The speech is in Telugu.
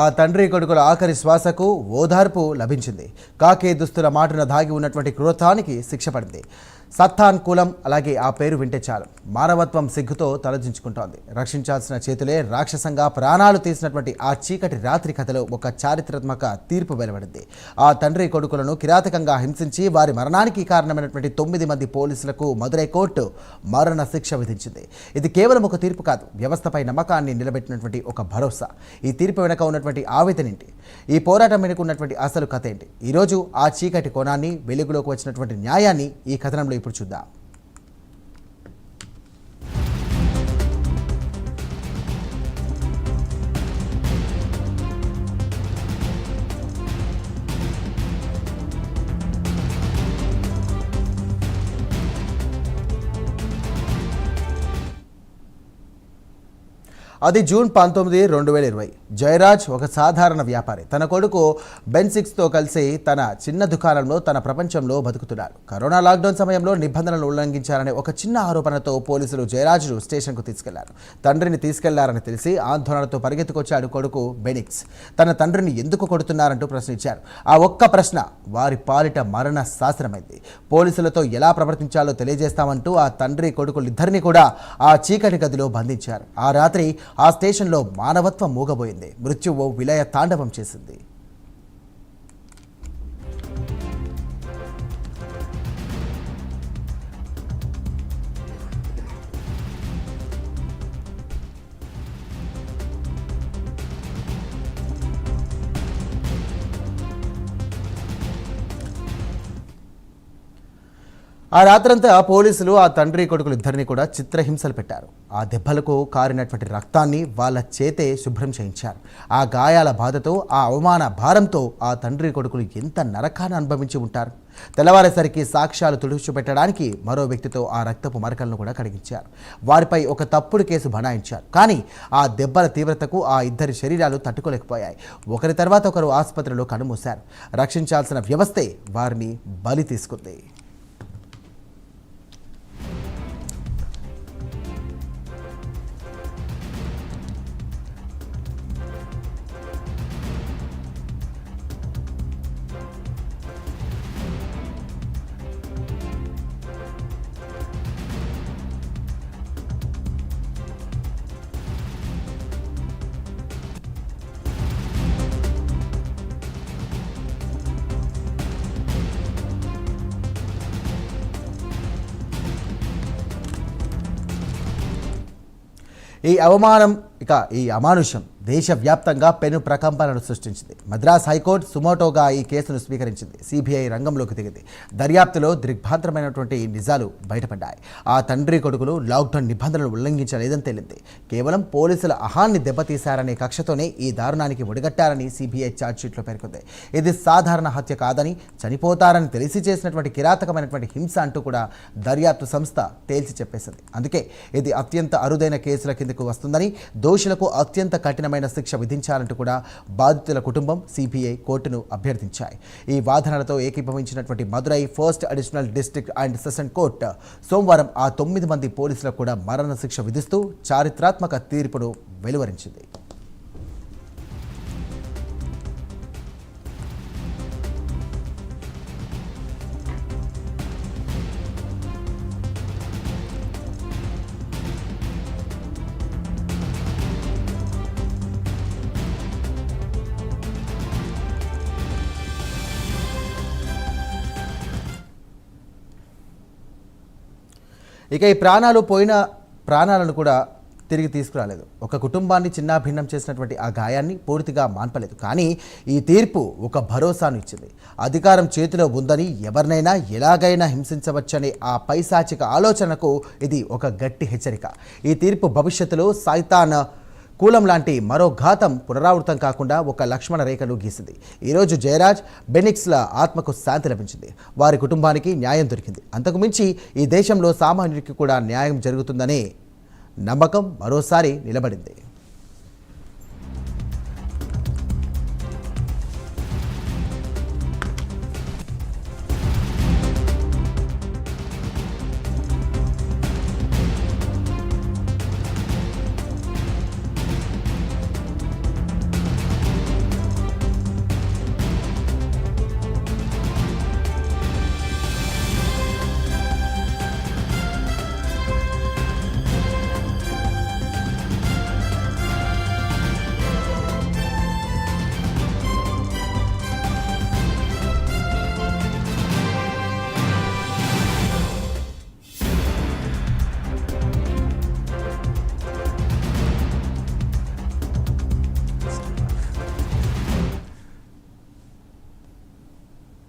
ఆ తండ్రి కొడుకుల ఆఖరి శ్వాసకు ఓదార్పు లభించింది. కాకే దుస్తుల మాటున దాగి ఉన్నటువంటి క్రూరత్వానికి శిక్ష పడింది. సత్తాన్ కులం అలాగే ఆ పేరు వింటే చాలు మానవత్వం సిగ్గుతో తలదించుకుంటోంది. రక్షించాల్సిన చేతులే రాక్షసంగా ప్రాణాలు తీసినటువంటి ఆ చీకటి రాత్రి కథలో ఒక చారిత్రాత్మక తీర్పు వెలువడింది. ఆ తండ్రి కొడుకులను కిరాతకంగా హింసించి వారి మరణానికి కారణమైనటువంటి 9 మంది పోలీసులకు మదురై కోర్టు మరణ శిక్ష విధించింది. ఇది కేవలం ఒక తీర్పు కాదు, వ్యవస్థపై నమ్మకాన్ని నిలబెట్టినటువంటి ఒక భరోసా. ఈ తీర్పు వెనుక ఉన్నటువంటి ఆవేదనేంటి, ఈ పోరాటం వెనుక ఉన్నటువంటి అసలు కథ ఏంటి, ఈరోజు ఆ చీకటి కోణాన్ని, వెలుగులోకి వచ్చినటువంటి న్యాయాన్ని ఈ కథనంలో ఇప్పుడు చూద్దాం. అది జూన్ 19, 2020. జయరాజ్ ఒక సాధారణ వ్యాపారి. తన కొడుకు బెన్6తో కలిసి తన చిన్న దుకాణంలో తన ప్రపంచంలో బతుకుతున్నాడు. కరోనా లాక్డౌన్ సమయంలో నిబంధనలను ఉల్లంఘించారనే ఒక చిన్న ఆరోపణతో పోలీసులు జయరాజ్ను స్టేషన్కు తీసుకెళ్లారు. తండ్రిని తీసుకెళ్లారని తెలిసి ఆందోళనతో పరిగెత్తుకొచ్చాడు కొడుకు బెనిక్స్. తన తండ్రిని ఎందుకు కొడుతున్నారంటూ ప్రశ్నించారు. ఆ ఒక్క ప్రశ్న వారి పాలిట మరణ శాసనమైంది. పోలీసులతో ఎలా ప్రవర్తించాలో తెలియజేస్తామంటూ ఆ తండ్రి కొడుకులిద్దరినీ కూడా ఆ చీకటి గదిలో బంధించారు. ఆ రాత్రి ఆ స్టేషన్లో మానవత్వం మూగబోయింది. మృత్యువు విలయ తాండవం చేసింది. ఆ రాత్రంతా పోలీసులు ఆ తండ్రి కొడుకులు ఇద్దరిని కూడా చిత్రహింసలు పెట్టారు. ఆ దెబ్బలకు కారినటువంటి రక్తాన్ని వాళ్ళ చేతే శుభ్రం చేయించారు. ఆ గాయాల బాధతో, ఆ అవమాన భారంతో ఆ తండ్రి కొడుకులు ఎంత నరకాన్ని అనుభవించి ఉంటారు. తెల్లవారేసరికి సాక్ష్యాలు తుడిచిపెట్టడానికి మరో వ్యక్తితో ఆ రక్తపు మరకలను కూడా కడిగించారు. వారిపై ఒక తప్పుడు కేసు బనాయించారు. కానీ ఆ దెబ్బల తీవ్రతకు ఆ ఇద్దరి శరీరాలు తట్టుకోలేకపోయాయి. ఒకరి తర్వాత ఒకరు ఆసుపత్రిలో కన్నుమూశారు. రక్షించాల్సిన వ్యవస్థే వారిని బలి తీసుకుంది. ఈ అవమానం ఈ అమానుషం దేశవ్యాప్తంగా పెను ప్రకంపనలు సృష్టించింది. మద్రాస్ హైకోర్టు సుమోటోగా ఈ కేసును స్వీకరించింది. సిబిఐ రంగంలోకి దిగింది. దర్యాప్తులో దిగ్భ్రాంతమైనటువంటి నిజాలు బయటపడ్డాయి. ఆ తండ్రి కొడుకులు లాక్డౌన్ నిబంధనలు ఉల్లంఘించలేదని తేలింది. కేవలం పోలీసుల అహాన్ని దెబ్బతీశారనే కక్షతోనే ఈ దారుణానికి ఒడిగట్టారని సిబిఐ ఛార్జ్షీట్లో పేర్కొంది. ఇది సాధారణ హత్య కాదని, చనిపోతారని తెలిసి చేసినటువంటి కిరాతకమైనటువంటి హింస అంటూ కూడా దర్యాప్తు సంస్థ తేల్చి చెప్పేసింది. అందుకే ఇది అత్యంత అరుదైన కేసుల కిందకు వస్తుందని, దోషులకు అత్యంత కఠినమైన శిక్ష విధించాలంటూ కూడా బాధితుల కుటుంబం సిబిఐ కోర్టును అభ్యర్థించాయి. ఈ వాదనలతో ఏకీభవించినటువంటి Madurai first additional district and session court సోమవారం ఆ 9 మంది పోలీసులకు కూడా మరణ శిక్ష విధిస్తూ చారిత్రాత్మక తీర్పును వెలువరించింది. ఇక ఈ ప్రాణాలను కూడా తిరిగి తీసుకురాలేదు. ఒక కుటుంబాన్ని చిన్నాభిన్నం చేసినటువంటి ఆ గాయాన్ని పూర్తిగా మాన్పలేదు. కానీ ఈ తీర్పు ఒక భరోసాను ఇచ్చింది. అధికారం చేతిలో ఉందని ఎవరినైనా ఎలాగైనా హింసించవచ్చనే ఆ పైశాచిక ఆలోచనకు ఇది ఒక గట్టి హెచ్చరిక. ఈ తీర్పు భవిష్యత్తులో సైతాన్ కూలం లాంటి మరో ఘాతం పునరావృతం కాకుండా ఒక లక్ష్మణ రేఖను గీసింది. ఈరోజు జయరాజ్, బెనిక్స్ల ఆత్మకు శాంతి లభించింది. వారి కుటుంబానికి న్యాయం దొరికింది. అంతకుమించి ఈ దేశంలో సామాన్యుడికి కూడా న్యాయం జరుగుతుందనే నమ్మకం మరోసారి నిలబడింది.